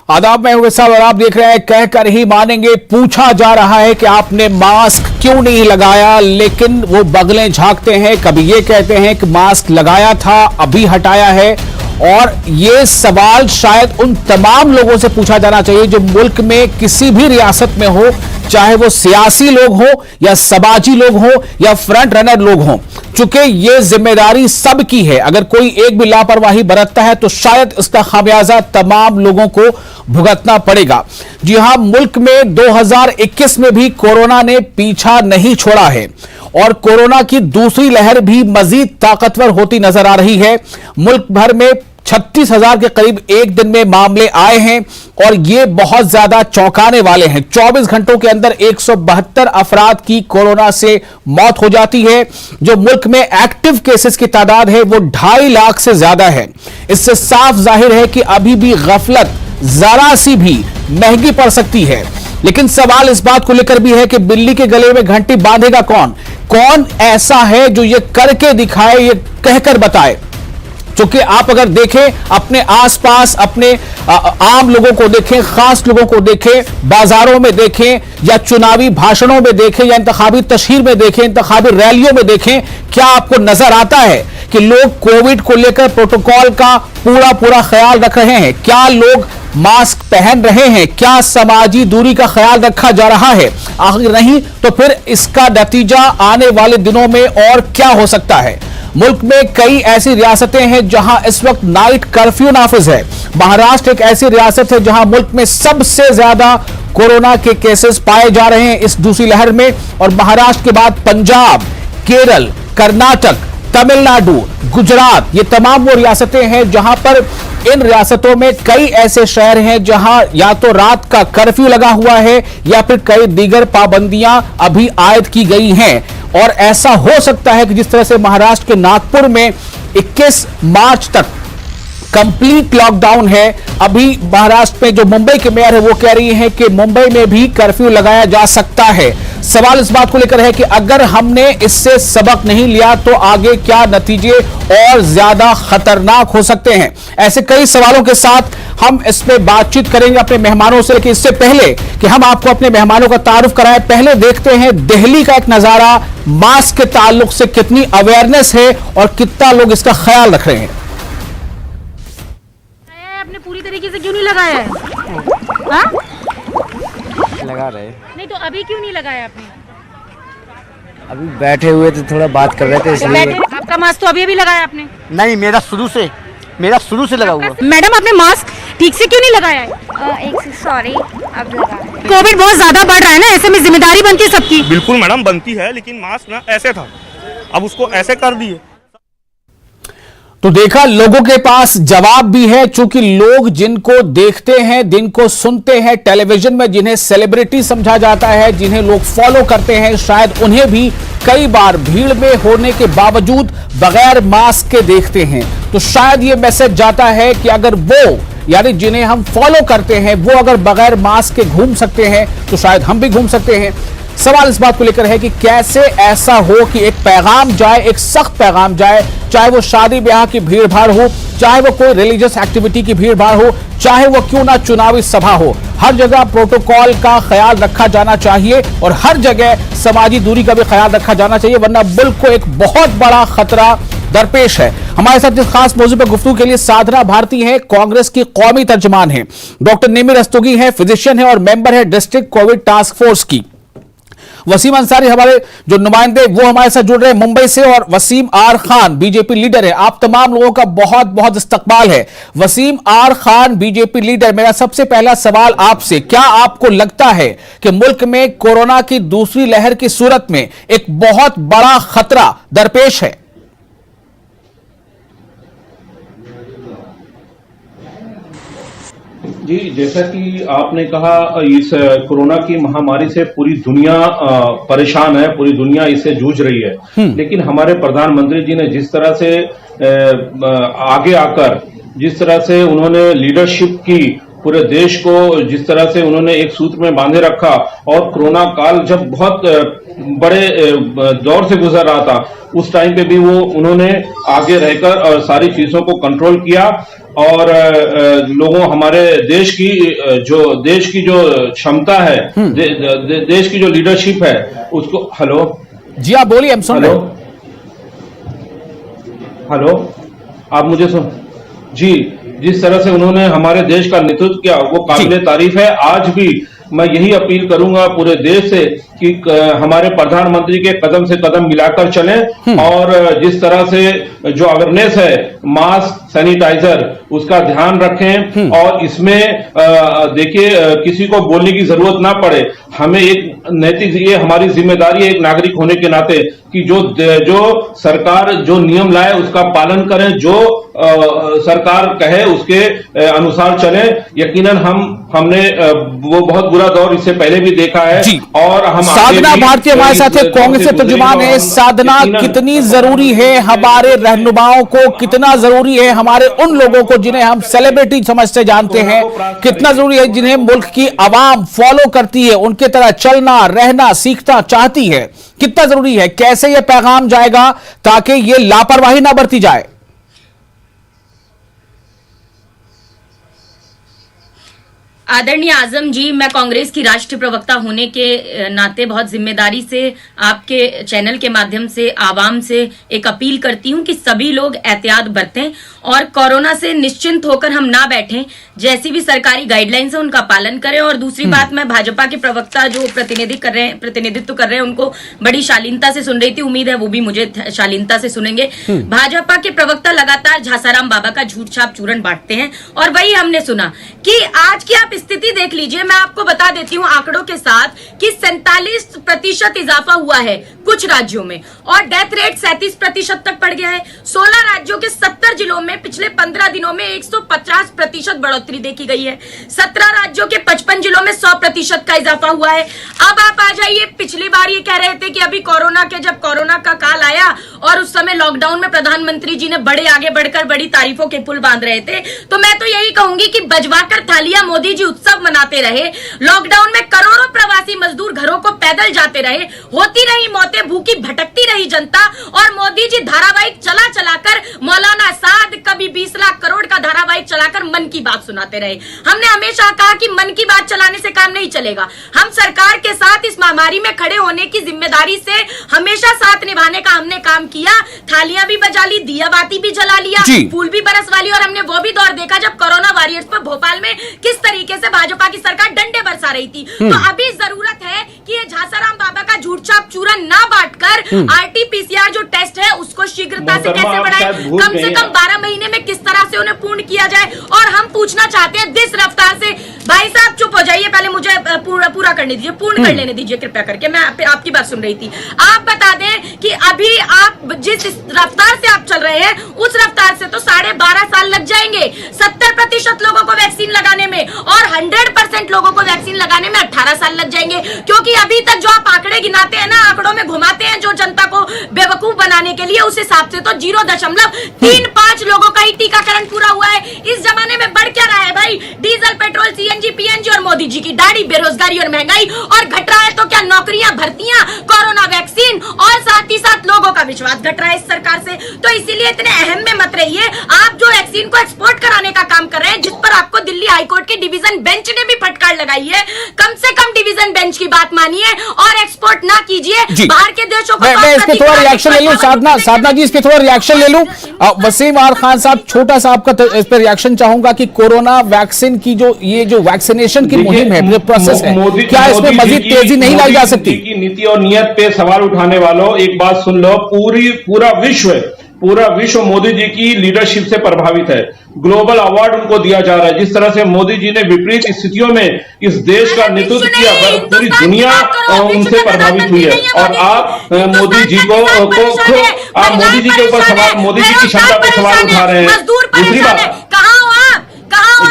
आदाब, मैं हूं साहब और आप देख रहे हैं कहकर ही मानेंगे। पूछा जा रहा है कि आपने मास्क क्यों नहीं लगाया, लेकिन वो बगलें झांकते हैं। कभी ये कहते हैं कि मास्क लगाया था, अभी हटाया है। और ये सवाल शायद उन तमाम लोगों से पूछा जाना चाहिए जो मुल्क में किसी भी रियासत में हो, चाहे वो सियासी लोग हो या समाजी लोग हो या फ्रंट रनर लोग हों। चूंकि ये जिम्मेदारी सबकी है, अगर कोई एक भी लापरवाही बरतता है तो शायद इसका खामियाजा तमाम लोगों को भुगतना पड़ेगा। जी हां, मुल्क में 2021 में भी कोरोना ने पीछा नहीं छोड़ा है और कोरोना की दूसरी लहर भी मजीद ताकतवर होती नजर आ रही है। मुल्क भर में 36,000 के करीब एक दिन में मामले आए हैं और ये बहुत ज्यादा चौंकाने वाले हैं। 24 घंटों के अंदर 172 अफराद की कोरोना से मौत हो जाती है। जो मुल्क में एक्टिव केसेस की तादाद है वो 2.5 लाख से ज्यादा है। इससे साफ जाहिर है कि अभी भी गफलत जरा सी भी महंगी पड़ सकती है। लेकिन सवाल इस बात को लेकर भी है कि बिल्ली के गले में घंटी बांधेगा कौन? कौन ऐसा है जो ये करके दिखाए, ये कहकर बताए? क्योंकि आप अगर देखें अपने आसपास, अपने आम लोगों को देखें, खास लोगों को देखें, बाजारों में देखें या चुनावी भाषणों में देखें या इंतखाबी तशहीर में देखें, इंतखाबी रैलियों में देखें, क्या आपको नजर आता है कि लोग कोविड को लेकर प्रोटोकॉल का पूरा ख्याल रख रहे हैं? क्या लोग मास्क पहन रहे हैं? क्या सामाजिक दूरी का ख्याल रखा जा रहा है? आखिर नहीं तो फिर इसका नतीजा आने वाले दिनों में और क्या हो सकता है? मुल्क में कई ऐसी रियासतें हैं जहां इस वक्त नाइट कर्फ्यू नाफिज है। महाराष्ट्र एक ऐसी रियासत है जहां मुल्क में सबसे ज्यादा कोरोना के केसेस पाए जा रहे हैं इस दूसरी लहर में। और महाराष्ट्र के बाद पंजाब, केरल, कर्नाटक, तमिलनाडु, गुजरात, ये तमाम वो रियासतें हैं जहां पर इन रियासतों में कई ऐसे शहर हैं जहां या तो रात का कर्फ्यू लगा हुआ है या फिर कई दीगर पाबंदियां अभी आयद की गई हैं। और ऐसा हो सकता है कि जिस तरह से महाराष्ट्र के नागपुर में 21 मार्च तक कंप्लीट लॉकडाउन है, अभी महाराष्ट्र में जो मुंबई के मेयर है वो कह रही है कि मुंबई में भी कर्फ्यू लगाया जा सकता है। सवाल इस बात को लेकर है कि अगर हमने इससे सबक नहीं लिया तो आगे क्या नतीजे और ज्यादा खतरनाक हो सकते हैं। ऐसे कई सवालों के साथ हम इस पे बातचीत करेंगे अपने मेहमानों से। लेकिन इससे पहले कि हम आपको अपने मेहमानों का तारुफ कराएं, पहले देखते हैं दिल्ली का एक नजारा। मास्क के ताल्लुक से कितनी अवेयरनेस है और कितना लोग इसका ख्याल रख रहे हैं। आपने पूरी तरीके से क्यों नहीं लगाया है? हाँ? लगा रहे नहीं तो अभी क्यों नहीं लगाया आपने? अभी बैठे हुए थे, थोड़ा बात कर रहे थे इसलिए। आपका मास्क तो अभी लगाया आपने? नहीं, मेरा शुरू से लगा हुआ। मैडम, आपने मास्क ठीक से क्यों नहीं लगाया है? सॉरी, अब लगा। कोविड बहुत ज्यादा बढ़ रहा है ना, ऐसे में जिम्मेदारी बनती है सबकी। बिल्कुल मैडम, बनती है, लेकिन मास्क ना ऐसे था, अब उसको ऐसे कर दिए। तो देखा, लोगों के पास जवाब भी है। चूंकि लोग जिनको देखते हैं, जिनको सुनते हैं टेलीविजन में, जिन्हें सेलिब्रिटी समझा जाता है, जिन्हें लोग फॉलो करते हैं, शायद उन्हें भी कई बार भीड़ में होने के बावजूद बगैर मास्क के देखते हैं। तो शायद ये मैसेज जाता है कि अगर वो, यानी जिन्हें हम फॉलो करते हैं, वो अगर बगैर मास्क के घूम सकते हैं तो शायद हम भी घूम सकते हैं। सवाल इस बात को लेकर है कि कैसे ऐसा हो कि एक पैगाम जाए, एक सख्त पैगाम जाए, चाहे वो शादी ब्याह की भीड़ भाड़ हो, चाहे वो कोई रिलीजियस एक्टिविटी की भीड़ भाड़ हो, चाहे वो क्यों ना चुनावी सभा हो। हर जगह प्रोटोकॉल का ख्याल रखा जाना चाहिए और हर जगह समाजी दूरी का भी ख्याल रखा जाना चाहिए, वरना मुल्क को एक बहुत बड़ा खतरा दरपेश है। हमारे साथ इस खास मौजू पर गुफ्तगू के लिए साधना भारती हैं, कांग्रेस की कौमी तर्जमान हैं। डॉक्टर निमिर रस्तोगी हैं, फिजिशियन है और मेंबर है डिस्ट्रिक्ट कोविड टास्क फोर्स की। वसीम अंसारी हमारे जो नुमाइंदे वो हमारे साथ जुड़ रहे हैं मुंबई से, और Wasim R Khan BJP leader है। आप तमाम लोगों का बहुत बहुत इस्तकबाल है। Wasim R Khan BJP leader, मेरा सबसे पहला सवाल आपसे, क्या आपको लगता है कि मुल्क में कोरोना की दूसरी लहर की सूरत में एक बहुत बड़ा खतरा दरपेश है? जी, जैसा कि आपने कहा, इस कोरोना की महामारी से पूरी दुनिया परेशान है, पूरी दुनिया इससे जूझ रही है। लेकिन हमारे प्रधानमंत्री जी ने जिस तरह से आगे आकर, जिस तरह से उन्होंने लीडरशिप की, पूरे देश को जिस तरह से उन्होंने एक सूत्र में बांधे रखा, और कोरोना काल जब बहुत बड़े दौर से गुजर रहा था, उस टाइम पे भी वो उन्होंने आगे रहकर और सारी चीजों को कंट्रोल किया और लोगों हमारे देश की जो क्षमता है, देश की जो लीडरशिप है उसको। हेलो जी आप बोलिए, हम सुन रहे हैं। हेलो आप मुझे सुन जी, जिस तरह से उन्होंने हमारे देश का नेतृत्व किया वो काबिले तारीफ है। आज भी मैं यही अपील करूंगा पूरे देश से कि हमारे प्रधानमंत्री के कदम से कदम मिलाकर चलें और जिस तरह से जो अवेयरनेस है, मास्क, सैनिटाइजर, उसका ध्यान रखें। और इसमें देखिए किसी को बोलने की जरूरत ना पड़े, हमें एक नैतिक, ये हमारी जिम्मेदारी है एक नागरिक होने के नाते कि जो सरकार जो नियम लाए उसका पालन करें, जो सरकार कहे उसके अनुसार चलें। यकीनन हमने वो बहुत बुरा दौर इससे पहले भी देखा है और हम साधना भारती हमारे साथ है, कांग्रेस से तर्जुमान है। साधना, कितनी जरूरी है हमारे रहनुमाओं को, कितना जरूरी है हमारे उन लोगों को जिन्हें हम सेलिब्रिटी समझते जानते हैं, कितना जरूरी है जिन्हें मुल्क की आवाम फॉलो करती है, उनके तरह चलना, रहना, सीखना चाहती है, कितना जरूरी है, कैसे यह पैगाम जाएगा ताकि यह लापरवाही ना बरती जाए? आदरणीय आजम जी, मैं कांग्रेस की राष्ट्रीय प्रवक्ता होने के नाते बहुत जिम्मेदारी से आपके चैनल के माध्यम से आवाम से एक अपील करती हूं कि सभी लोग एहतियात बरतें और कोरोना से निश्चिंत होकर हम ना बैठें, जैसी भी सरकारी गाइडलाइंस है उनका पालन करें। और दूसरी बात, मैं भाजपा के प्रवक्ता जो प्रतिनिधित्व कर रहे हैं उनको बड़ी शालीनता से सुन रही थी, उम्मीद है वो भी मुझे शालीनता से सुनेंगे। भाजपा के प्रवक्ता लगातार झासाराम बाबा का झूठ छाप चूरन बांटते हैं और वही हमने सुना कि आज की आप स्थिति देख लीजिए। मैं आपको बता देती हूँ आंकड़ों के साथ कि 47% इजाफा हुआ है कुछ राज्यों में और डेथ रेट 37% तक बढ़ गया है। 16 राज्यों के 70 जिलों में पिछले 15 दिनों में 150% बढ़ोतरी देखी गई है। 17 राज्यों के 55 जिलों में 100% का इजाफा हुआ है। अब आप आ जाइए, पिछली बार ये कह रहे थे कि अभी जब कोरोना का काल आया और उस समय लॉकडाउन में प्रधानमंत्री जी ने बड़े आगे बढ़कर बड़ी तारीफों के पुल बांध रहे थे, तो मैं तो यही कहूंगी कि बजवाकर थालियां मोदी जी उत्सव मनाते रहे। लॉकडाउन में करोड़ों प्रवासी मजदूर घरों को पैदल जाते रहे, होती रही मौतें, भूखी भटकती रही जनता और मोदी जी धारावाहिक चलाकर मौलाना साद कभी 20 लाख करोड़ का धारावाहिक चलाकर मन की बात सुनाते रहे। हमने हमेशा कहा कि मन की बात चलाने से काम नहीं चलेगा, हम सरकार के साथ इस महामारी में खड़े होने की जिम्मेदारी से हमेशा साथ निभाने का हमने काम किया। थालियां भी बजा ली, दिया बाती भी जला लिया, फूल भी बरसवा ली और हमने वो भी दौर देखा जब कोरोना वॉरियर्स पर भोपाल में किस तरीके से भाजपा की सरकार डंडे बरसा रही थी। तो अभी जरूरत है कि ये झासाराम बाबा का झूठ छाप चूरन ना बांटकर आरटीपीसीआर जो टेस्ट है उसको शीघ्रता से कैसे बढ़ाएं, कम से कम 12 महीने में किस तरह से उन्हें पूर्ण किया जाए। और हम पूछना चाहते हैं जिस रफ्तार से, भाई साहब चुप हो जाइए, पहले मुझे पूरा करने दीजिए, पूर्ण कर लेने दीजिए कृपया करके, मैं आपकी बात सुन रही थी। आप बता दें कि अभी आप जिस रफ्तार से आप चल रहे हैं उस रफ्तार से तो 12.5 साल लग जाएंगे 70% लोगों को वैक्सीन लगाने में और 100% लोगों को वैक्सीन लगाने में 18 साल लग जाएंगे। क्योंकि अभी तक जो आप आंकड़े गिनाते हैं ना, आंकड़ों में घुमाते हैं जो जनता को बेवकूफ बनाने के लिए, उस हिसाब से तो 0.35 लोगों का ही टीकाकरण पूरा हुआ है। इस जमाने में बढ़ क्या रहा है भाई? डीजल, पेट्रोल, सीएनजी, पीएनजी और मोदी जी की दाढ़ी, बेरोजगारी और महंगाई। और घट रहा है तो क्या? नौकरियां, भर्तियां, कोरोना वैक्सीन और साथ ही साथ लोगों का विश्वास घट रहा है इस सरकार से। तो इसीलिए इतने अहम में मत रहिए। आप जो वैक्सीन को एक्सपोर्ट कराने का काम कर रहे हैं, जिस पर आपको दिल्ली हाईकोर्ट की डिवीजन बेंच ने भी फटकार लगाई है, कम से कम डिवीजन बेंच की बात मानिए और एक्सपोर्ट ना कीजिए बाहर के देशों को। मैं इस पे थोड़ा रिएक्शन ले लूं, साधना जी, इस पे थोड़ा रिएक्शन ले लूं। वसीम आर खान साहब, छोटा सा आपका इस पे रिएक्शन चाहूंगा कि कोरोना वैक्सीन की जो वैक्सीनेशन की मुहिम है, प्रोसेस है, क्या इसमें मजीद तेजी नहीं लाई जा सकती? नीति और नियत पे सवाल उठाने वालों, एक बात सुन लो, पूरा विश्व मोदी जी की लीडरशिप से प्रभावित है। ग्लोबल अवार्ड उनको दिया जा रहा है। जिस तरह से मोदी जी ने विपरीत स्थितियों में इस देश का नेतृत्व किया, पूरी दुनिया उनसे प्रभावित हुई है। और आप मोदी जी को आप मोदी जी के ऊपर सवाल, मोदी जी की क्षमता पर सवाल उठा रहे हैं। दूसरी बात,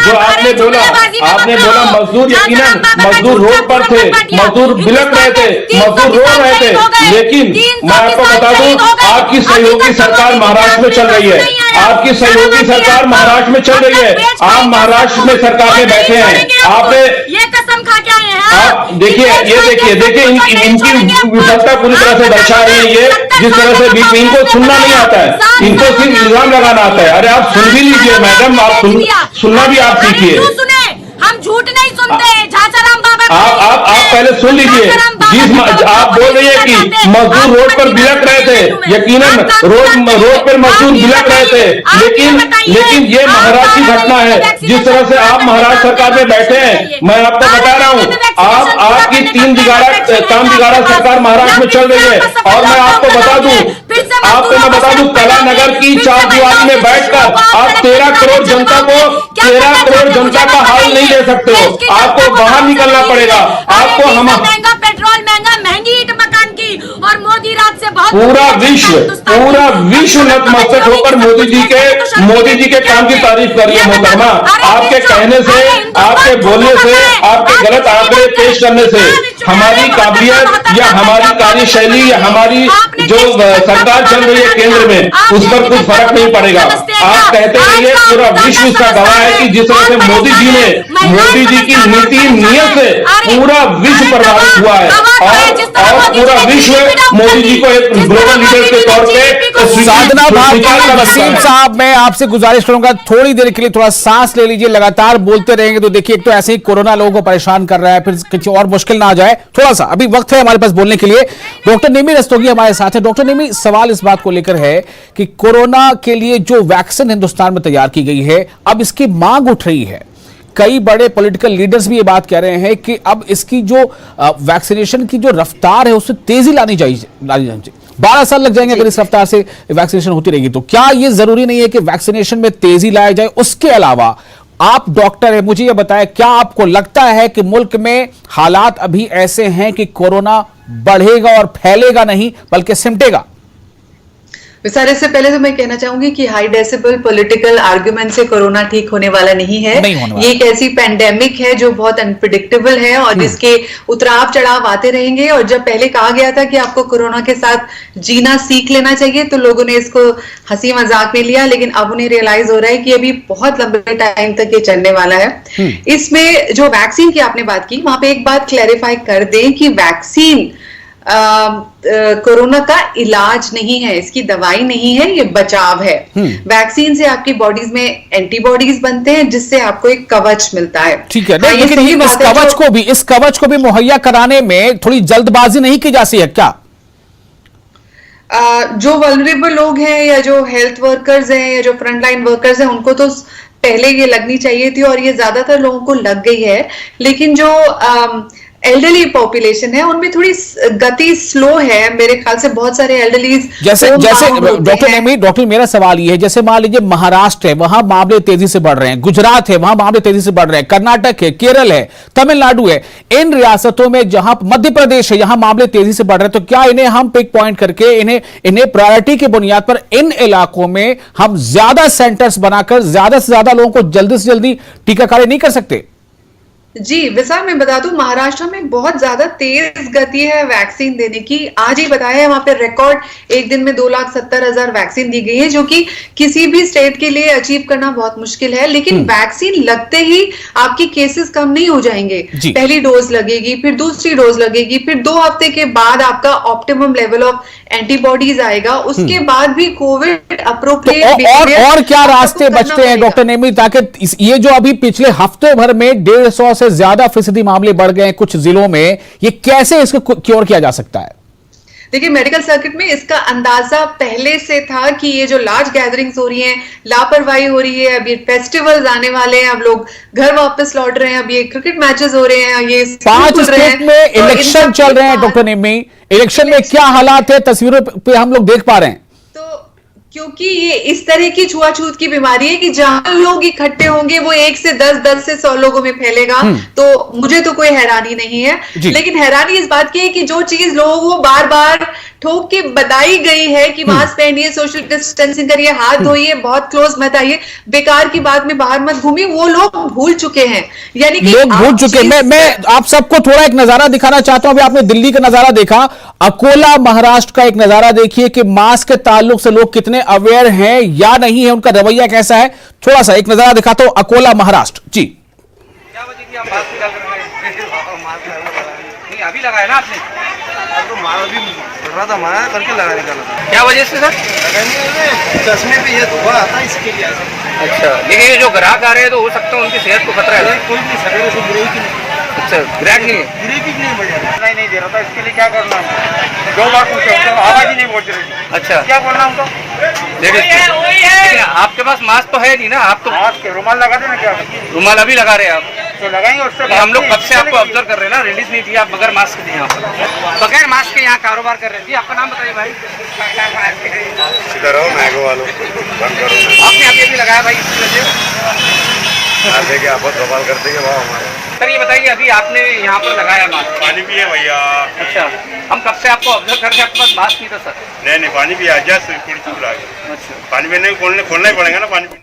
जो आपने बोला मजदूर, यकीनन मजदूर रोड पर थे, मजदूर बिलख रहे थे, मजदूर रो रहे थे, लेकिन मैं आपको बता दूं, आपकी सहयोगी सरकार महाराष्ट्र में चल रही है, आपकी सहयोगी सरकार महाराष्ट्र में चल रही है। आप महाराष्ट्र में सरकार में बैठे हैं, आपने कसम खा के आए हैं। आप देखिए, ये देखिए इनकी विफलता पूरी तरह से दर्शा रही है। ये जिस तरह से इनको सुनना नहीं आता है, इनको सिर्फ इल्जाम लगाना आता है। अरे आप सुन भी लीजिए मैडम, आप सुनना भी आप सीखिए। हम झूठ नहीं सुनते, झांसाराम बाबा आप पहले सुन लीजिए। आप बोल रही है कि मजदूर रोड पर बिलक रहे थे, यकीनन रोड पर मजदूर बिलक रहे थे, लेकिन ये महाराष्ट्र की घटना है। जिस तरह से आप महाराष्ट्र सरकार में बैठे हैं, मैं आपको बता रहा हूँ, आपकी 3 काम बिगाड़ा सरकार महाराष्ट्र में चल रही है। और मैं आपको बता दूं कला नगर की 4 दीवारी में बैठकर आप 13 करोड़ जनता का हाल नहीं ले सकते हो। आपको बाहर निकलना पड़ेगा। आपको महंगा पेट्रोल, महंगी ईंट मकान की, और मोदी रात से बहुत पूरा विश्व नतमस्तक होकर मोदी जी के काम की तारीफ कर रही है मोहतरमा। आपके कहने से, आपके बोलने से, आपके गलत आंकड़े पेश करने से हमारी काबिलियत या हमारी कार्यशैली या हमारी जो सरकार चल रही है केंद्र में, उस पर कुछ फर्क नहीं पड़ेगा। आप कहते रहिए, पूरा विश्व इसका गवाह है कि जिस तरह से मोदी जी की नीति नियत से पूरा विश्व प्रभावित हुआ है, और पूरा विश्व मोदी जी को एक ग्लोबल लीडर के तौर पे साधना भाटिया। वसीम साहब, मैं आपसे गुजारिश करूंगा थोड़ी देर के लिए थोड़ा सांस ले लीजिए। लगातार बोलते रहेंगे तो देखिए, एक तो ऐसे ही कोरोना लोगों को परेशान कर रहा है, फिर कुछ और मुश्किल ना आ जाए। थोड़ा सा अभी वक्त है हमारे पास बोलने के लिए। डॉक्टर निमी रस्तोगी हमारे साथ है। डॉक्टर निमी, सवाल इस बात को लेकर है कि कोरोना के लिए जो वैक्सीन हिंदुस्तान में तैयार की गई है, अब इसकी मांग उठ रही है। कई बड़े पॉलिटिकल लीडर्स भी ये बात कह रहे हैं कि अब इसकी जो वैक्सीनेशन की जो रफ्तार है उससे तेजी लानी चाहिए। 12 साल लग जाएंगे अगर इस रफ्तार से वैक्सीनेशन होती रहेगी तो। क्या ये जरूरी नहीं है कि वैक्सीनेशन में तेजी लाया जाए? उसके अलावा आप डॉक्टर है, मुझे ये बताएं, क्या आपको लगता है कि मुल्क में हालात अभी ऐसे हैं कि कोरोना बढ़ेगा और फैलेगा नहीं बल्कि सिमटेगा? विस्तार, इससे पहले तो मैं कहना चाहूंगी कि हाई डेसिबल पॉलिटिकल आर्गुमेंट से कोरोना ठीक होने वाला नहीं है। ये एक ऐसी पैंडेमिक है जो बहुत अनप्रिडिक्टेबल है और जिसके उतराव चढ़ाव आते रहेंगे। और जब पहले कहा गया था कि आपको कोरोना के साथ जीना सीख लेना चाहिए, तो लोगों ने इसको हंसी मजाक में लिया, लेकिन अब उन्हें रियलाइज हो रहा है कि अभी बहुत लंबे टाइम तक ये चलने वाला है। इसमें जो वैक्सीन की आपने बात की, वहां पे एक बात क्लैरिफाई कर दें कि वैक्सीन कोरोना का इलाज नहीं है, इसकी दवाई नहीं है, ये बचाव है। वैक्सीन से आपकी बॉडीज में एंटीबॉडीज बनते हैं जिससे आपको एक कवच मिलता है। ठीक है, लेकिन इस कवच को भी मुहैया कराने में थोड़ी जल्दबाजी नहीं की जा सकती है क्या? जो वल्नरेबल लोग हैं या जो हेल्थ वर्कर्स हैं या जो फ्रंटलाइन वर्कर्स हैं, उनको तो पहले ये लगनी चाहिए थी और ये ज्यादातर लोगों को लग गई है। लेकिन जो एल्डरली पॉपुलेशन है उनमें थोड़ी गति स्लो है। मेरे ख्याल से बहुत सारे एल्डरलीज जैसे डॉक्टर मेरा सवाल ये है, जैसे मान लीजिए महाराष्ट्र है, वहां मामले तेजी से बढ़ रहे हैं, गुजरात है, वहां मामले तेजी से बढ़ रहे हैं, कर्नाटक है, केरल है, तमिलनाडु है, इन रियासतों में जहां मध्य प्रदेश है, यहां मामले तेजी से बढ़ रहे हैं, तो क्या इन्हें हम पिक पॉइंट करके इन्हें प्रायोरिटी की बुनियाद पर इन इलाकों में हम ज्यादा सेंटर्स बनाकर ज्यादा से ज्यादा लोगों को जल्दी से जल्दी टीकाकरण नहीं कर सकते? जी विशाल, मैं बता दूं, महाराष्ट्र में बहुत ज्यादा तेज गति है वैक्सीन देने की। आज ही बताया है, वहां पे रिकॉर्ड एक दिन में 2,70,000 वैक्सीन दी गई है, जो कि किसी भी स्टेट के लिए अचीव करना बहुत मुश्किल है। लेकिन वैक्सीन लगते ही आपकी केसेस कम नहीं हो जाएंगे। पहली डोज लगेगी, फिर दूसरी डोज लगेगी, फिर 2 हफ्ते के बाद आपका ऑप्टिमम लेवल ऑफ एंटीबॉडीज आएगा। उसके बाद भी कोविड अप्रोप्रिएट और क्या रास्ते बचते हैं डॉक्टर नेमी, ताकि ये जो अभी पिछले हफ्ते भर में 150 से ज्यादा फीसदी मामले बढ़ गए हैं कुछ जिलों में, ये कैसे इसको क्योर किया जा सकता है? देखिए, मेडिकल सर्किट में इसका अंदाजा पहले से था कि ये जो लार्ज गैदरिंग्स हो रही हैं, लापरवाही हो रही है, अभी फेस्टिवल्स आने वाले हैं, अब लोग घर वापस लौट रहे हैं, अब ये क्रिकेट मैचेस हो रहे हैं, ये 5 स्टेट में इलेक्शन चल रहे हैं डॉक्टर नेमी, इलेक्शन में क्या हालात है, तस्वीरों पे हम लोग देख पा रहे हैं। क्योंकि ये इस तरह की छुआछूत की बीमारी है कि जहां लोग इकट्ठे होंगे वो 1 से 10, 10 से 100 लोगों में फैलेगा। तो मुझे तो कोई हैरानी नहीं है, लेकिन हैरानी इस बात की है कि जो चीज लोगों को बार बार ठोक के बताई गई है कि मास्क पहनिए, सोशल डिस्टेंसिंग करिए, हाथ धोइए, बहुत क्लोज मत आइए, बेकार की बात में बाहर मत घूमिए, वो लोग भूल चुके हैं। यानी कि लोग भूल चुके। मैं आप सबको थोड़ा एक नजारा दिखाना चाहता हूं। अभी आपने दिल्ली का नजारा देखा, अकोला महाराष्ट्र का एक नजारा देखिए कि मास्क के ताल्लुक से लोग कितने अवेयर हैं या नहीं है, उनका रवैया कैसा है। थोड़ा सा एक नजारा दिखाता हूं, अकोला महाराष्ट्र। जी, क्या वजह थी आप मास्क निकाल कर नहीं अभी लगाया ना आपने? तो माल अभी बढ़ रहा था, हमारा करके लगा निकाला था। क्या वजह से सर? चश्मे पे ये धुआं आता है इसके लिए। अच्छा, लेकिन ये जो ग्राहक आ रहे हैं तो हो सकता है उनकी सेहत को खतरा है। कोई भी सवेरे से ब्रेक ही नहीं। अच्छा, ग्राहक नहीं है? ब्रेक ही नहीं बजा रहा, नहीं दे रहा था। इसके लिए क्या करना है? 2 बार पूछा, आवाज ही नहीं पहुंच रही थी। अच्छा, क्या बोलना हमको? लेकिन आपके पास मास्क तो है नहीं ना, आप तो मास्क रुमाल लगा देना। क्या रुमाल अभी लगा रहे हैं आप? तो लगाएंगे उससे। हम लोग कब से आपको ऑब्जर्व कर रहे हैं ना, रिलीज नहीं थी आप बगैर मास्क के यहाँ पर, बगैर मास्क के यहाँ कारोबार कर रहे थे। आपका नाम बताइए भाई। इधर आओ, मैगो वालों बंद करो। आपने अभी लगाया भाई, देखिए आप बहुत सवाल करते हैं भाव हमारे। सर ये बताइए, अभी आपने यहाँ पर लगाया मास्क? पानी पिए भैया। अच्छा, हम कब से आपको ऑब्जर्व कर रहे हैं, आपके पास मास्क नहीं था सर? नहीं पानी पिए, आज थोड़ी चूक रहा है। अच्छा, पानी पीने खोलना ही पड़ेगा ना पानी पीने।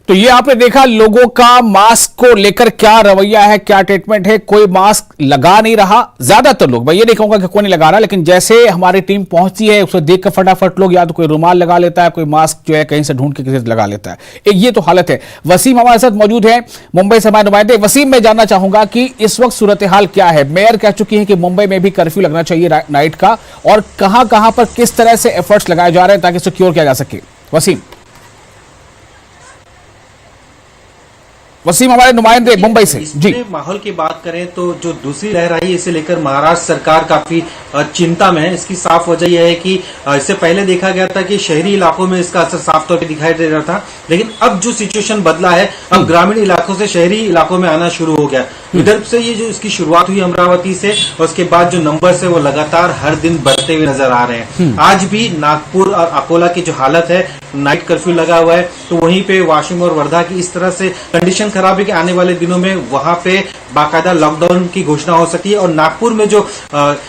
तो ये आपने देखा लोगों का मास्क को लेकर क्या रवैया है, क्या ट्रीटमेंट है। कोई मास्क लगा नहीं रहा, ज्यादातर लोग, मैं ये नहीं कहूंगा कि कोई नहीं लगा रहा, लेकिन जैसे हमारी टीम पहुंची है उसे देखकर फटाफट लोग या तो कोई रुमाल लगा लेता है, कोई मास्क जो है कहीं से ढूंढ के किसी से लगा लेता है। एक ये तो हालत है। वसीम हमारे साथ मौजूद है, मुंबई से हमारे नुमाइंदे। वसीम, मैं जानना चाहूंगा कि इस वक्त सूरत हाल क्या है। मेयर कह चुकी है कि मुंबई में भी कर्फ्यू लगना चाहिए नाइट का, और कहां कहां पर किस तरह से एफर्ट्स लगाए जा रहे हैं ताकि सिक्योर किया जा सके। वसीम हमारे नुमाइंदे मुंबई से जी। माहौल की बात करें तो जो दूसरी लहर आई, इसे लेकर महाराष्ट्र सरकार काफी चिंता में है। इसकी साफ वजह यह है कि इससे पहले देखा गया था कि शहरी इलाकों में इसका असर साफ तौर पे दिखाई दे रहा था, लेकिन अब जो सिचुएशन बदला है, अब ग्रामीण इलाकों से शहरी इलाकों में आना शुरू हो गया। विदर्भ से ये जो इसकी शुरुआत हुई अमरावती से, और उसके बाद जो नंबर्स है वो लगातार हर दिन बढ़ते हुए नजर आ रहे हैं। आज भी नागपुर और अकोला की जो हालत है, नाइट कर्फ्यू लगा हुआ है, तो वहीं पे वाशिम और वर्धा की इस तरह से कंडीशन खराब है कि आने वाले दिनों में वहां पे बाकायदा लॉकडाउन की घोषणा हो सकती है। और नागपुर में जो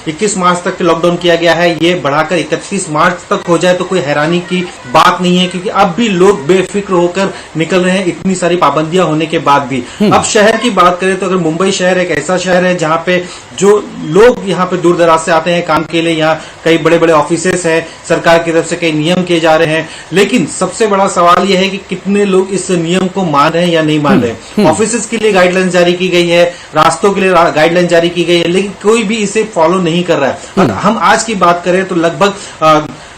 21 मार्च तक लॉकडाउन किया गया है, ये बढ़ाकर 31 मार्च तक हो जाए तो कोई हैरानी की बात नहीं है, क्योंकि अब भी लोग बेफिक्र होकर निकल रहे हैं, इतनी सारी पाबंदियां होने के बाद भी। अब शहर की बात करें तो अगर मुंबई शहर एक ऐसा शहर है जहां पे जो लोग यहाँ पे दूर दराज से आते हैं काम के लिए, यहाँ कई बड़े बड़े ऑफिसेस हैं, सरकार की तरफ से कई नियम किए जा रहे हैं, लेकिन सबसे बड़ा सवाल यह है कि कितने लोग इस नियम को मान रहे हैं या नहीं मान रहे हैं। ऑफिसेस के लिए गाइडलाइंस जारी की गई है, रास्तों के लिए गाइडलाइन जारी की गई है, लेकिन कोई भी इसे फॉलो नहीं कर रहा है। हम आज की बात करें तो लगभग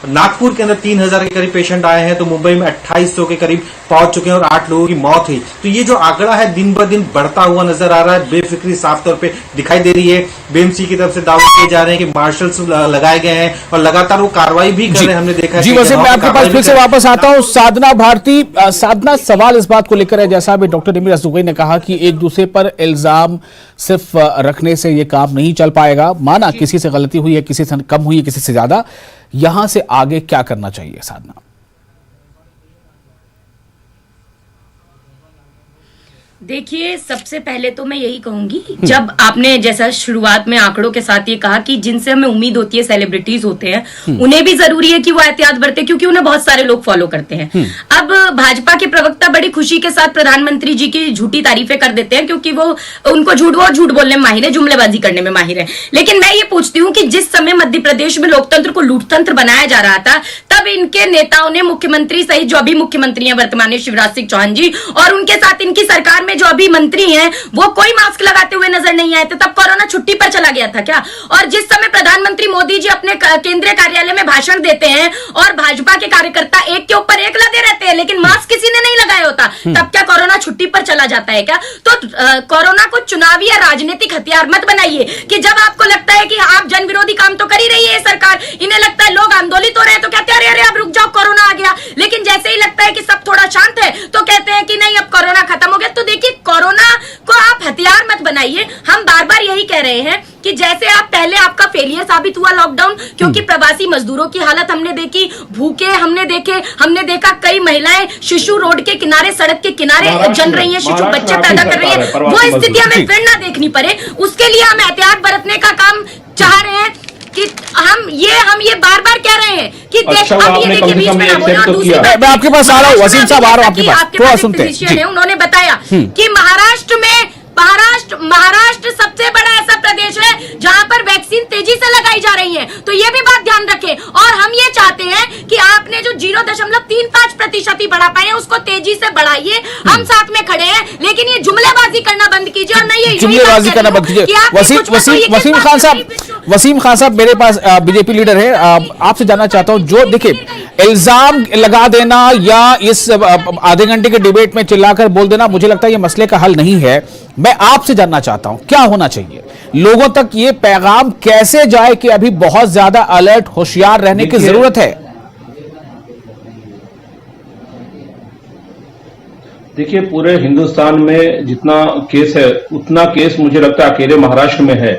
नागपुर के अंदर 3000 के करीब पेशेंट आए हैं, तो मुंबई में 2800 के करीब पहुंच चुके हैं और 8 लोगों की मौत हुई। तो ये जो आंकड़ा है दिन ब दिन बढ़ता हुआ नजर आ रहा है, बेफिक्री साफ तौर पे दिखाई दे रही है। बीएमसी की तरफ से दावे किए जा रहे हैं कि मार्शल्स लगाए गए हैं और लगातार वो कार्रवाई भी कर रहे हैं, हमने देखा जी। वैसे मैं आपके पास फिर से वापस आता हूं। साधना भारती, साधना, सवाल इस बात को लेकर है, जैसा अभी डॉक्टर निमिर असदुगई ने कहा कि एक दूसरे पर इल्जाम सिर्फ रखने से ये काम नहीं चल पाएगा। माना किसी से गलती हुई है, किसी से कम हुई है, किसी से ज्यादा, यहां से आगे क्या करना चाहिए साधना? देखिए, सबसे पहले तो मैं यही कहूंगी, जब आपने जैसा शुरुआत में आंकड़ों के साथ ये कहा कि जिनसे हमें उम्मीद होती है, सेलिब्रिटीज होते हैं, उन्हें भी जरूरी है कि वो एहतियात बरते, क्योंकि उन्हें बहुत सारे लोग फॉलो करते हैं। अब भाजपा के प्रवक्ता बड़ी खुशी के साथ प्रधानमंत्री जी की झूठी तारीफें कर देते हैं, क्योंकि वो उनको झूठ बोलने में माहिर है, जुमलेबाजी करने में माहिर है। लेकिन मैं ये पूछती हूँ कि जिस समय मध्य प्रदेश में लोकतंत्र को लूटतंत्र बनाया जा रहा था, तब इनके नेताओं ने, मुख्यमंत्री सहित जो अभी मुख्यमंत्री हैं वर्तमान शिवराज सिंह चौहान जी, और उनके साथ इनकी सरकार में जो अभी मंत्री हैं, वो कोई मास्क लगाते हुए नजर नहीं आए थे। तब कोरोना छुट्टी पर चला गया था क्या? और जिस समय प्रधानमंत्री मोदी जी अपने केंद्रीय कार्यालय में भाषण देते हैं और भाजपा के कार्यकर्ता एक के ऊपर एक लगे रहते हैं, लेकिन मास्क किसी ने नहीं लगाया होता, तब क्या कोरोना छुट्टी पर चला जाता है क्या? तो कोरोना को चुनावी या राजनीतिक हथियार मत बनाइए कि जब आपको लगता है कि आप जन विरोधी काम तो कर ही रही है सरकार, इन्हें लगता है लोग आंदोलित हो रहे हैं तो कहते हैं अरे आप रुक जाओ, कोरोना आ गया। लेकिन जैसे ही लगता है कि सब थोड़ा शांत है तो कहते हैं कि नहीं, अब कोरोना खत्म हो गया। तो देखिए, कोरोना को आप हथियार मत बनाइए। हम बार बार यही कह रहे हैं कि जैसे आप पहले आपका फेलियर साबित हुआ लॉकडाउन, क्योंकि प्रवासी मजदूरों की हालत हमने देखी, भूखे हमने देखा कई महिलाएं शिशु रोड के किनारे, सड़क के किनारे जल रही हैं, शिशु बच्चे पैदा कर रही है। वो स्थिति हमें फिर ना देखनी पड़े, उसके लिए हम एहतियात बरतने का काम चाह रहे हैं कि हम ये बार बार कह रहे हैं कि अच्छा, अब ये देखिए बीच में ना बोले। और दूसरी बात, मैं आपके पास आ रहा हूँ, वसीम साहब आ रहा हूँ आपके पास, आपके पास एक फिजिशियन है, उन्होंने बताया कि महाराष्ट्र सबसे बड़ा ऐसा प्रदेश है जहां पर वैक्सीन तेजी से लगाई जा रही है। तो ये भी बात ध्यान रखें। और हम ये चाहते हैं कि आपने जो 0.35% ही बढ़ा पाए उसको तेजी से बढ़ाइए, हम साथ में खड़े हैं। लेकिन ये जुमलेबाजी जुमलेबाजी करना बंद कीजिए और मैं ये जुमलेबाजी करना बंद कीजिए। वसीम खान साहब मेरे पास बीजेपी लीडर है, आपसे जानना चाहता हूं, जो देखिए इल्जाम लगा देना या इस आधे घंटे के डिबेट में चिल्लाकर बोल देना, मुझे लगता है ये मसले का हल नहीं है। मैं आपसे जानना चाहता हूं क्या होना चाहिए, लोगों तक ये पैगाम कैसे जाए कि अभी बहुत ज्यादा अलर्ट होशियार रहने की जरूरत है। देखिए, पूरे हिंदुस्तान में जितना केस है उतना केस मुझे लगता है अकेले महाराष्ट्र में है।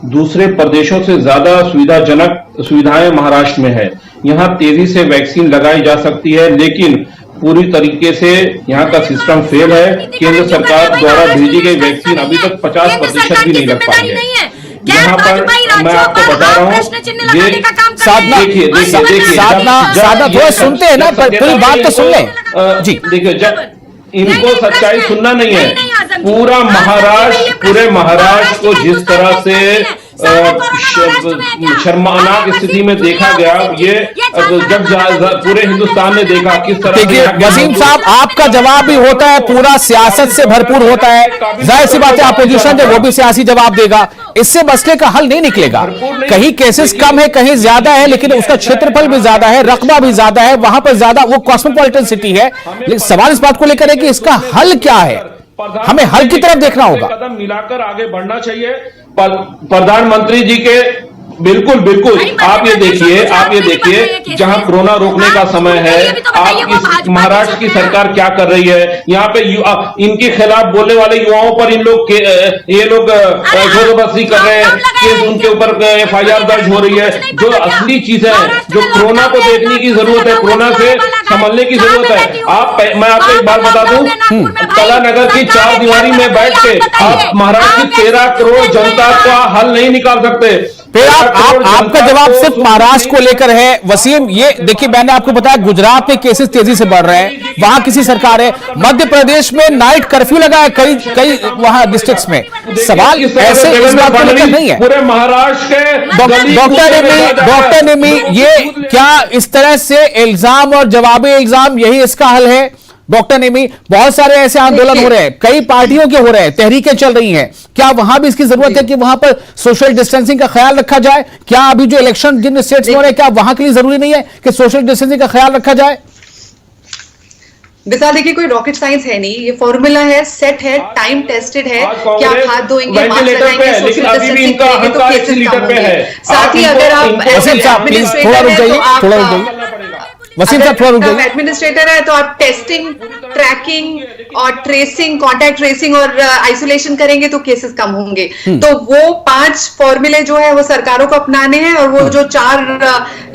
दूसरे प्रदेशों से ज्यादा सुविधाजनक सुविधाएं महाराष्ट्र में है। यहाँ तेजी से वैक्सीन लगाई जा सकती है, लेकिन पूरी तरीके से यहाँ का सिस्टम फेल है। केंद्र सरकार द्वारा भेजी गई वैक्सीन अभी तक 50% भी नहीं लग पाई है। यहाँ पर मैं आपको बता रहा हूँ, ये साधना थोड़ा सुनते हैं ना, पूरी बात तो सुन लें जी। देखिए, जब इनको सच्चाई सुनना नहीं है, पूरे महाराष्ट्र को जिस तरह से शर्मनाक स्थिति में देखा गया, ये जब पूरे हिंदुस्तान ने देखा किस तरह। देखिए वसीम साहब, आपका जवाब भी होता है, पूरा सियासत से भरपूर होता है, जाहिर सी बात है अपोजिशन जो वो भी सियासी जवाब देगा, इससे मसले का हल नहीं निकलेगा। कहीं केसेस कम है, कहीं ज्यादा है, लेकिन उसका क्षेत्रफल भी ज्यादा है, रकबा भी ज्यादा है, वहां पर ज्यादा वो कॉस्मोपॉलिटन सिटी है। लेकिन सवाल इस बात को लेकर है कि इसका हल क्या है, हमें हल की तरफ देखना होगा। कदम मिलाकर आगे बढ़ना चाहिए। प्रधानमंत्री जी के बिल्कुल आप ये देखिए जहां कोरोना रोकने का समय है, आप इस महाराष्ट्र की सरकार क्या कर रही है। यहाँ पे इनके खिलाफ बोलने वाले युवाओं पर ये लोग जोरबस्ती कर रहे हैं, केस उनके ऊपर FIR दर्ज हो रही है। जो असली चीजें हैं, जो कोरोना को देखने की जरूरत है, कोरोना से संभलने की जरूरत है। मैं आपको एक बात बता दूं, कलानगर की 4 दीवारी में बैठ के आप महाराष्ट्र की 13 करोड़ जनता का हल नहीं निकाल सकते। फिर आपका जवाब सिर्फ महाराष्ट्र को लेकर है। वसीम, ये देखिए मैंने आपको बताया गुजरात में केसेस तेजी से बढ़ रहे हैं, वहां किसी सरकार है, मध्य प्रदेश में नाइट कर्फ्यू लगा है कई वहां डिस्ट्रिक्ट्स में। सवाल ऐसे इस बात को लेकर नहीं है। पूरे महाराष्ट्र के डॉक्टर नेमी, ये क्या इस तरह से इल्जाम और जवाबी इल्जाम यही इसका हल है? डॉक्टर नेमी, बहुत सारे ऐसे आंदोलन हो रहे हैं, कई पार्टियों के हो रहे हैं, तहरीकें चल रही हैं, क्या वहां भी इसकी जरूरत है कि वहां पर सोशल डिस्टेंसिंग का ख्याल रखा जाए? क्या अभी जो इलेक्शन जिन स्टेट्स में हो रहे हैं, क्या वहां के लिए जरूरी नहीं है कि सोशल डिस्टेंसिंग का ख्याल रखा जाए? विशाल, देखिए कोई रॉकेट साइंस है नहीं, ये फॉर्मूला है, सेट है, टाइम टेस्टेड है कि आप हाथ धोएंगे, मास्क लगाएंगे, सोशल डिस्टेंसिंग करेंगे तो केसेस कम होंगे। साथ ही अगर आप एडमिनिस्ट्रेटर है तो आप टेस्टिंग, ट्रैकिंग और ट्रेसिंग, कॉन्टैक्ट ट्रेसिंग और आइसोलेशन करेंगे तो केसेस कम होंगे। तो वो 5 फॉर्मूले जो है वो सरकारों को अपनाने हैं, और वो जो 4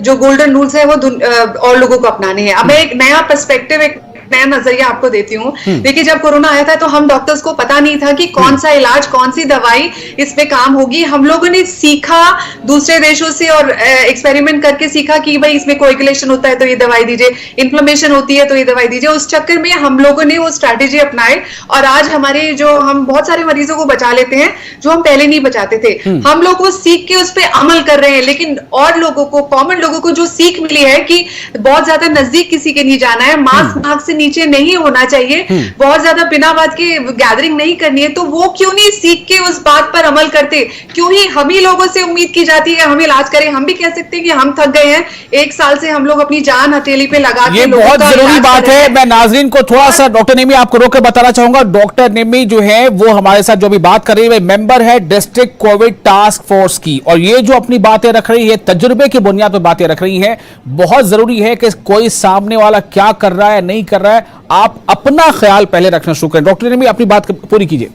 जो गोल्डन रूल्स है वो और लोगों को अपनाने हैं। अब मैं एक नया पर्सपेक्टिव, एक नया नजरिया आपको देती हूँ। देखिए, जब कोरोना आया था तो हम डॉक्टर्स को पता नहीं था कि कौन सा इलाज, कौन सी दवाई इस पे काम होगी। हम लोगों ने सीखा दूसरे देशों से और एक्सपेरिमेंट करके सीखा कि भाई इसमें कोएगुलेशन होता है तो ये दवाई दीजिए, इन्फ्लेमेशन होती है तो ये दवाई दीजिए। उस चक्कर में हम लोगों ने वो स्ट्रैटेजी अपनाए और आज हमारे हम बहुत सारे मरीजों को बचा लेते हैं जो हम पहले नहीं बचाते थे। हम लोग वो सीख के उस पर अमल कर रहे हैं, लेकिन और लोगों को, कॉमन लोगों को जो सीख मिली है कि बहुत ज्यादा नजदीक किसी के नहीं जाना है, मास्क नाक से नीचे नहीं होना चाहिए, बहुत ज्यादा बिना बात के गैदरिंग नहीं करनी है, तो वो क्यों नहीं सीख के उस बात पर अमल करते? क्यों ही हम ही लोगों से उम्मीद की जाती है हम इलाज करें? हम भी कह सकते हैं कि हम थक गए हैं, 1 साल से हम लोग अपनी जान हथेली पे लगा के, ये बहुत जरूरी बात है। मैं नाजरीन को थोड़ा सा डॉक्टर नेमी आपको रोक कर बताना चाहूंगा। डॉक्टर नेमी जो है वो हमारे साथ जो भी बात कर रही है, मेंबर है डिस्ट्रिक्ट कोविड टास्क फोर्स की, और ये जो अपनी बातें रख रही है तजुर्बे की बुनियाद पर बातें रख रही है। बहुत जरूरी है कि कोई सामने वाला क्या कर रहा है नहीं कर रहा है, आप अपना ख्याल पहले रखना शुरू करें। डॉक्टर नेमी अपनी बात पूरी कीजिए।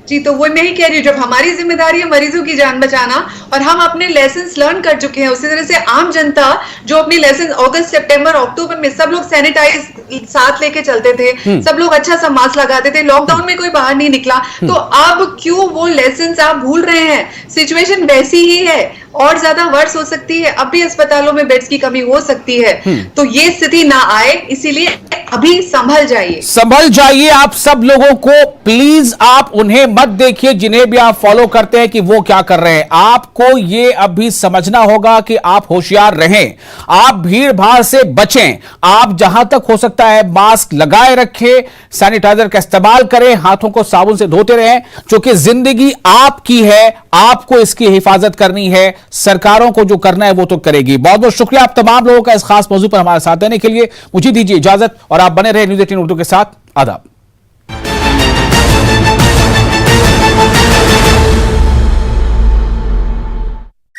जी, तो वो मैं ही कह रही हूँ, जब हमारी जिम्मेदारी है मरीजों की जान बचाना और हम अपने लेसन लर्न कर चुके हैं, उसी तरह से आम जनता जो अपनी लेसन अगस्त, सितंबर, अक्टूबर में सब लोग सैनिटाइज साथ लेके चलते थे, सब लोग अच्छा सा मास्क लगाते थे, लॉकडाउन में कोई बाहर नहीं निकला, तो अब क्यों वो लेसन आप भूल रहे हैं? सिचुएशन वैसी ही है, और ज्यादा वर्स हो सकती है, अब भी अस्पतालों में बेड्स की कमी हो सकती है। तो ये स्थिति ना आए, इसीलिए अभी संभल जाइए आप सब लोगों को प्लीज, आप उन्हें मत देखिए जिन्हें भी आप फॉलो करते हैं कि वो क्या कर रहे हैं। आपको ये अभी समझना होगा कि आप होशियार रहें, आप भीड़ भाड़ से बचें, आप जहां तक हो सकता है मास्क लगाए रखें, सैनिटाइजर का इस्तेमाल करें, हाथों को साबुन से धोते रहें, क्योंकि जिंदगी आपकी है, आपको इसकी हिफाजत करनी है। सरकारों को जो करना है वो तो करेगी। बहुत बहुत शुक्रिया आप तमाम लोगों का इस खास मौजू पर हमारे साथ देने के लिए। मुझे दीजिए इजाजत और आप बने रहे न्यूज़ 18 उर्दू के साथ। आदाब।